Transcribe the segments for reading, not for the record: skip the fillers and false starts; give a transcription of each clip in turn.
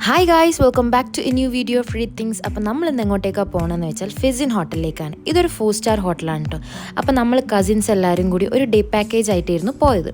Hi guys, welcome back to a new video of free things. അപ്പോൾ നമ്മൾ ഇന്ന് എങ്ങോട്ടേക്കാണ് പോകണമെന്ന് വെച്ചാൽ ഫെസിൻ ഹോട്ടലിലേക്കാണ്. ഇതൊരു 4-സ്റ്റാർ ഹോട്ടലാണ് കേട്ടോ. അപ്പോൾ നമ്മൾ കസിൻസ് എല്ലാവരും കൂടി ഒരു ഡേ പാക്കേജ് ആയിട്ടായിരുന്നു പോയത്.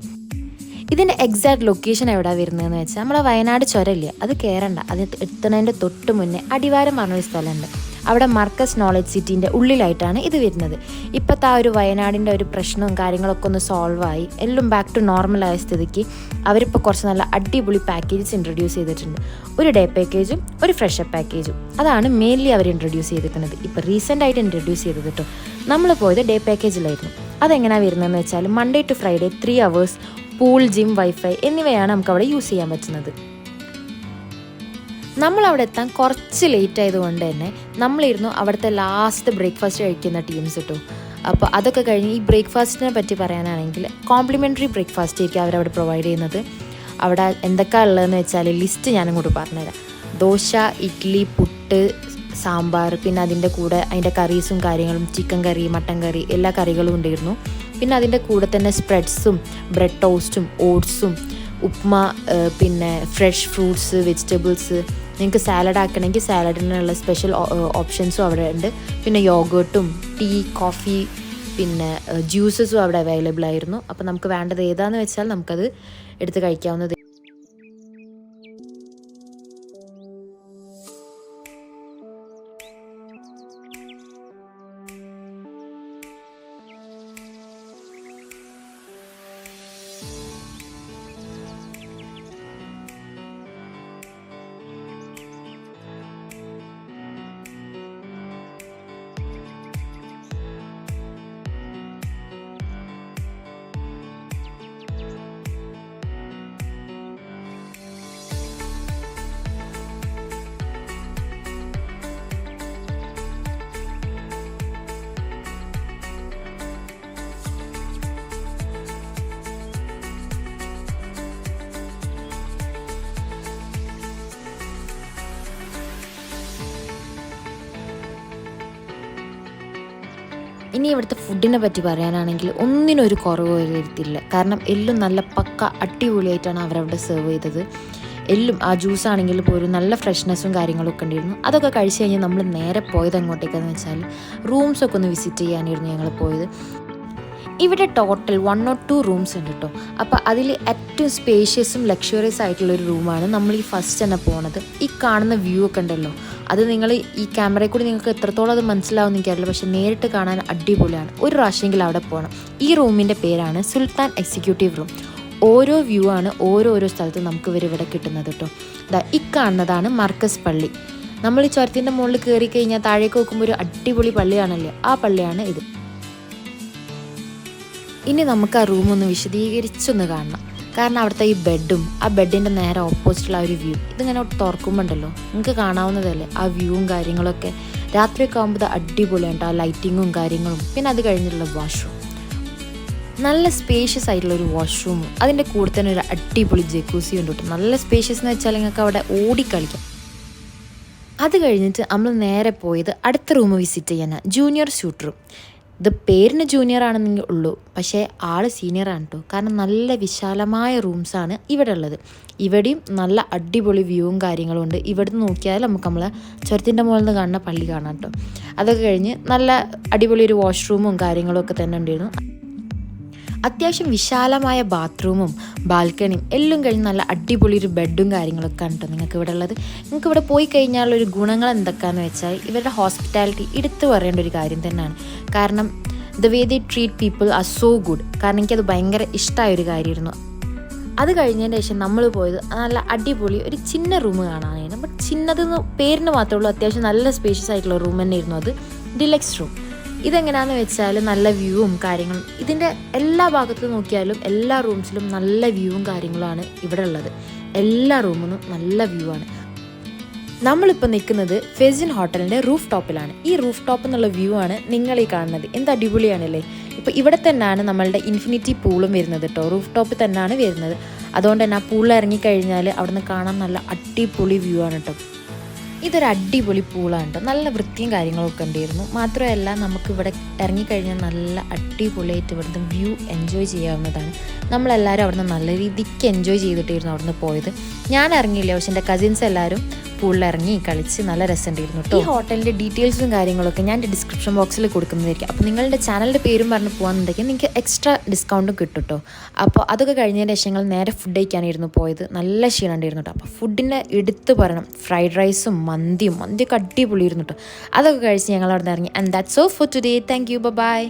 ഇതിൻ്റെ എക്സാക്ട് ലൊക്കേഷൻ എവിടെയാണ് വരുന്നതെന്ന് വെച്ചാൽ നമ്മളെ വയനാട് ചുരമില്ല, അത് കയറണ്ട, അത് എത്തുന്നതിൻ്റെ തൊട്ട് മുന്നേ അടിവാരം പറഞ്ഞൊരു സ്ഥലമുണ്ട്. അവിടെ മർക്കസ് നോളജ് സിറ്റീൻ്റെ ഉള്ളിലായിട്ടാണ് ഇത് വരുന്നത്. ഇപ്പോഴത്തെ ആ ഒരു വയനാടിൻ്റെ ഒരു പ്രശ്നവും കാര്യങ്ങളൊക്കെ ഒന്ന് സോൾവായി എല്ലാം ബാക്ക് ടു നോർമലായ സ്ഥിതിക്ക് അവരിപ്പോൾ കുറച്ച് നല്ല അടിപൊളി പാക്കേജസ് ഇൻട്രൊഡ്യൂസ് ചെയ്തിട്ടുണ്ട്. ഒരു ഡേ പാക്കേജും ഒരു ഫ്രഷപ്പ് പാക്കേജും, അതാണ് മെയിൻലി അവർ ഇൻട്രൊഡ്യൂസ് ചെയ്തിരിക്കുന്നത്. ഇപ്പോൾ റീസെൻ്റായിട്ട് ഇൻട്രൊഡ്യൂസ് ചെയ്തത് കേട്ടോ. നമ്മൾ പോയത് ഡേ പാക്കേജിലായിരുന്നു. അതെങ്ങനെയാണ് വരുന്നതെന്ന് വെച്ചാൽ Monday to Friday 3 hours pool, gym, wifi എന്നിവയാണ് നമുക്ക് അവിടെ യൂസ് ചെയ്യാൻ പറ്റുന്നത്. നമ്മളവിടെ എത്താൻ കുറച്ച് ലേറ്റ് ആയതുകൊണ്ട് തന്നെ നമ്മളിരുന്നു അവിടുത്തെ ലാസ്റ്റ് ബ്രേക്ക്ഫാസ്റ്റ് കഴിക്കുന്ന ടീംസ് കിട്ടും. അപ്പോൾ അതൊക്കെ കഴിഞ്ഞ് ഈ ബ്രേക്ക്ഫാസ്റ്റിനെ പറ്റി പറയാനാണെങ്കിൽ കോംപ്ലിമെൻ്ററി ബ്രേക്ക്ഫാസ്റ്റ് ആയിരിക്കും അവരവിടെ പ്രൊവൈഡ് ചെയ്യുന്നത്. അവിടെ എന്തൊക്കെയാണ് ഉള്ളതെന്ന് വെച്ചാൽ ലിസ്റ്റ് ഞാനങ്ങോട്ട് പറഞ്ഞുതരാം. ദോശ, ഇഡ്ഡലി, പുട്ട്, സാമ്പാർ, പിന്നെ അതിൻ്റെ കൂടെ അതിൻ്റെ കറീസും കാര്യങ്ങളും, ചിക്കൻ കറി, മട്ടൻ കറി, എല്ലാ കറികളും ഉണ്ടായിരുന്നു. പിന്നെ അതിൻ്റെ കൂടെ തന്നെ സ്പ്രെഡ്സും ബ്രെഡ് ടോസ്റ്റും ഓട്സും ഉപ്മ, പിന്നെ ഫ്രഷ് ഫ്രൂട്ട്സ്, വെജിറ്റബിൾസ്. നിങ്ങൾക്ക് സാലഡ് ആക്കണമെങ്കിൽ സാലഡിനുള്ള സ്പെഷ്യൽ ഓപ്ഷൻസും അവിടെ ഉണ്ട്. പിന്നെ യോഗേർട്ടും ടീ, കോഫി, പിന്നെ ജ്യൂസസും അവിടെ അവൈലബിൾ ആയിരുന്നു. അപ്പോൾ നമുക്ക് വേണ്ടത് ഏതാണെന്ന് വെച്ചാൽ നമുക്കത് എടുത്ത് കഴിക്കാവുന്നത്. ഇനി ഇവിടുത്തെ ഫുഡിനെ പറ്റി പറയാനാണെങ്കിൽ ഒന്നിനൊരു കുറവ് വരുത്തില്ല. കാരണം എല്ലാം നല്ല പക്ക അടിപൊളിയായിട്ടാണ് അവരവിടെ സെർവ് ചെയ്തത്. എല്ലാം ആ ജ്യൂസാണെങ്കിൽ പോലും നല്ല ഫ്രഷ്നെസ്സും കാര്യങ്ങളൊക്കെ ഉണ്ടായിരുന്നു. അതൊക്കെ കഴിച്ച് കഴിഞ്ഞ് നമ്മൾ നേരെ പോയത് എങ്ങോട്ടേക്കാന്ന് വെച്ചാൽ റൂംസൊക്കെ ഒന്ന് വിസിറ്റ് ചെയ്യാനായിരുന്നു ഞങ്ങൾ പോയത്. ഇവിടെ ടോട്ടൽ 1 or 2 റൂംസ് ഉണ്ട് കേട്ടോ. അപ്പോൾ അതിൽ ഏറ്റവും സ്പേഷ്യസും ലക്ഷറിയസ് ആയിട്ടുള്ളൊരു റൂമാണ് നമ്മൾ ഈ ഫസ്റ്റ് തന്നെ പോണത്. ഈ കാണുന്ന വ്യൂ ഒക്കെ ഉണ്ടല്ലോ, അത് നിങ്ങൾ ഈ ക്യാമറയിൽ കൂടി നിങ്ങൾക്ക് എത്രത്തോളം അത് മനസ്സിലാവുമെന്ന് എനിക്കറിയില്ല, പക്ഷേ നേരിട്ട് കാണാൻ അടിപൊളിയാണ്. ഒരു പ്രാവശ്യമെങ്കിലും അവിടെ പോകണം. ഈ റൂമിൻ്റെ പേരാണ് സുൽത്താൻ എക്സിക്യൂട്ടീവ് റൂം. ഓരോ വ്യൂ ആണ് ഓരോരോ സ്ഥലത്ത് നമുക്ക് ഇവിടെ കിട്ടുന്നത് കേട്ടോ. ഈ കാണുന്നതാണ് മർക്കസ് പള്ളി. നമ്മൾ ഈ ചുരത്തിൻ്റെ മുകളിൽ കയറി കഴിഞ്ഞാൽ താഴേക്ക് നോക്കുമ്പോൾ ഒരു അടിപൊളി പള്ളിയാണല്ലോ, ആ പള്ളിയാണ് ഇത്. ഇനി നമുക്ക് ആ റൂമൊന്ന് വിശദീകരിച്ചൊന്ന് കാണണം. കാരണം അവിടുത്തെ ഈ ബെഡും ആ ബെഡിൻ്റെ നേരെ ഓപ്പോസിറ്റുള്ള ആ ഒരു വ്യൂ, ഇതിങ്ങനെ തോർക്കുമ്പോണ്ടല്ലോ നിങ്ങൾക്ക് കാണാവുന്നതല്ലേ ആ വ്യൂവും കാര്യങ്ങളൊക്കെ. രാത്രിയൊക്കെ ആകുമ്പോൾ അടിപൊളിയാണ് ആ ലൈറ്റിങ്ങും കാര്യങ്ങളും. പിന്നെ അത് കഴിഞ്ഞുള്ള വാഷ്റൂം, നല്ല സ്പേഷ്യസ് ആയിട്ടുള്ളൊരു വാഷ്റൂമും അതിൻ്റെ കൂടെ തന്നെ ഒരു അടിപൊളി ജക്കൂസി ഉണ്ട് കേട്ടോ. നല്ല സ്പേഷ്യസ് എന്ന് വെച്ചാൽ നിങ്ങൾക്ക് അവിടെ ഓടിക്കളിക്കാം. അത് കഴിഞ്ഞിട്ട് നമ്മൾ നേരെ പോയത് അടുത്ത റൂം വിസിറ്റ് ചെയ്യാനാണ്, ജൂനിയർ സ്യൂട്ട് റൂം. ഇത് പേരിന് ജൂനിയർ ആണെന്നെങ്കിൽ ഉള്ളൂ, പക്ഷേ ആൾ സീനിയറാണ് കേട്ടോ. കാരണം നല്ല വിശാലമായ റൂംസാണ് ഇവിടെ ഉള്ളത്. ഇവിടെയും നല്ല അടിപൊളി വ്യൂവും കാര്യങ്ങളും ഉണ്ട്. ഇവിടുന്ന് നോക്കിയാൽ നമുക്ക് നമ്മളെ ചുരത്തിൻ്റെ മുകളിൽ നിന്ന് കാണുന്ന പള്ളി കാണാം കേട്ടോ. അതൊക്കെ കഴിഞ്ഞ് നല്ല അടിപൊളി ഒരു വാഷ്റൂമും കാര്യങ്ങളും ഒക്കെ തന്നെ ഉണ്ടായിരുന്നു. അത്യാവശ്യം വിശാലമായ ബാത്റൂമും ബാൽക്കണിയും എല്ലാം കഴിഞ്ഞ് നല്ല അടിപൊളി ഒരു ബെഡും കാര്യങ്ങളൊക്കെ ആണ് കേട്ടോ നിങ്ങൾക്ക് ഇവിടെ ഉള്ളത്. നിങ്ങൾക്ക് ഇവിടെ പോയി കഴിഞ്ഞാലൊരു ഗുണങ്ങൾ എന്തൊക്കെയാണെന്ന് വെച്ചാൽ ഇവരുടെ ഹോസ്പിറ്റാലിറ്റി എടുത്തു പറയേണ്ട ഒരു കാര്യം തന്നെയാണ്. കാരണം the way they treat people are so good. കാരണം എനിക്കത് ഭയങ്കര ഇഷ്ടമായൊരു കാര്യമായിരുന്നു. അത് കഴിഞ്ഞതിന് ശേഷം നമ്മൾ പോയത് നല്ല അടിപൊളി ഒരു ചിന്ന റൂം കാണാനായിരുന്നു. ബട്ട് ചിന്നതെന്ന് പേരിന് മാത്രമേ ഉള്ളൂ, അത്യാവശ്യം നല്ല സ്പേഷ്യസ് ആയിട്ടുള്ള റൂം തന്നെയായിരുന്നു അത്. Deluxe room. ഇതെങ്ങനെയാണെന്ന് വെച്ചാൽ നല്ല വ്യൂവും കാര്യങ്ങളും, ഇതിൻ്റെ എല്ലാ ഭാഗത്തും നോക്കിയാലും എല്ലാ റൂംസിലും നല്ല വ്യൂവും കാര്യങ്ങളുമാണ് ഇവിടെ ഉള്ളത്. എല്ലാ റൂമിനും നല്ല വ്യൂ ആണ്. നമ്മളിപ്പോൾ നിൽക്കുന്നത് ഫെസിൻ ഹോട്ടലിൻ്റെ റൂഫ് ടോപ്പിലാണ്. ഈ റൂഫ് ടോപ്പ് എന്നുള്ള വ്യൂ ആണ് നിങ്ങൾ ഈ കാണുന്നത്. എന്ത് അടിപൊളിയാണല്ലേ. ഇപ്പോൾ ഇവിടെ തന്നെയാണ് നമ്മളുടെ ഇൻഫിനിറ്റി പൂളും വരുന്നത് കേട്ടോ. റൂഫ് ടോപ്പിൽ തന്നെയാണ് വരുന്നത്. അതുകൊണ്ട് തന്നെ ആ പൂളിൽ ഇറങ്ങിക്കഴിഞ്ഞാൽ അവിടെ നിന്ന് കാണാൻ നല്ല അടിപൊളി വ്യൂ ആണ് കേട്ടോ. ഇതൊരു അടിപൊളി പൂളാണ് കേട്ടോ. നല്ല വൃത്തിയും കാര്യങ്ങളൊക്കെ ഉണ്ടായിരുന്നു. മാത്രമല്ല നമുക്കിവിടെ ഇറങ്ങിക്കഴിഞ്ഞാൽ നല്ല അടിപൊളിയായിട്ട് ഇവിടുന്ന് വ്യൂ എൻജോയ് ചെയ്യാവുന്നതാണ്. നമ്മളെല്ലാവരും അവിടുന്ന് നല്ല രീതിക്ക് എൻജോയ് ചെയ്തിട്ടായിരുന്നു അവിടുന്ന് പോയത്. ഞാൻ ഇറങ്ങിയില്ല, പക്ഷെ എൻ്റെ കസിൻസ് എല്ലാവരും പൂളിൽ ഇറങ്ങി കളിച്ച് നല്ല രസമുണ്ടായിരുന്നു കേട്ടോ. ഈ ഹോട്ടലിൻ്റെ ഡീറ്റെയിൽസും കാര്യങ്ങളൊക്കെ ഞാൻ ഡിസ്ക്രിപ്ഷൻ ബോക്സിൽ കൊടുക്കുന്നതായിരിക്കും. അപ്പോൾ നിങ്ങളുടെ ചാനലിൻ്റെ പേരും പറഞ്ഞ് പോകാന്നുണ്ടെങ്കിൽ നിങ്ങൾക്ക് എക്സ്ട്രാ ഡിസ്കൗണ്ടും കിട്ടും കേട്ടോ. അപ്പോൾ അതൊക്കെ കഴിഞ്ഞതിന് ശേഷം ഞങ്ങൾ നേരെ ഫുഡ് കഴിക്കാനായിരുന്നു പോയത്. നല്ല ക്ഷീണം ഉണ്ടായിരുന്നു കേട്ടോ. അപ്പോൾ ഫുഡിൻ്റെ എടുത്ത് പറയണം, ഫ്രൈഡ് റൈസും മന്തിയൊക്കെ അടിപൊളിയായിരുന്നു കേട്ടോ. അതൊക്കെ കഴിച്ച് ഞങ്ങൾ അവിടെ നിന്ന് ഇറങ്ങി. And that's all for today. Thank you, by.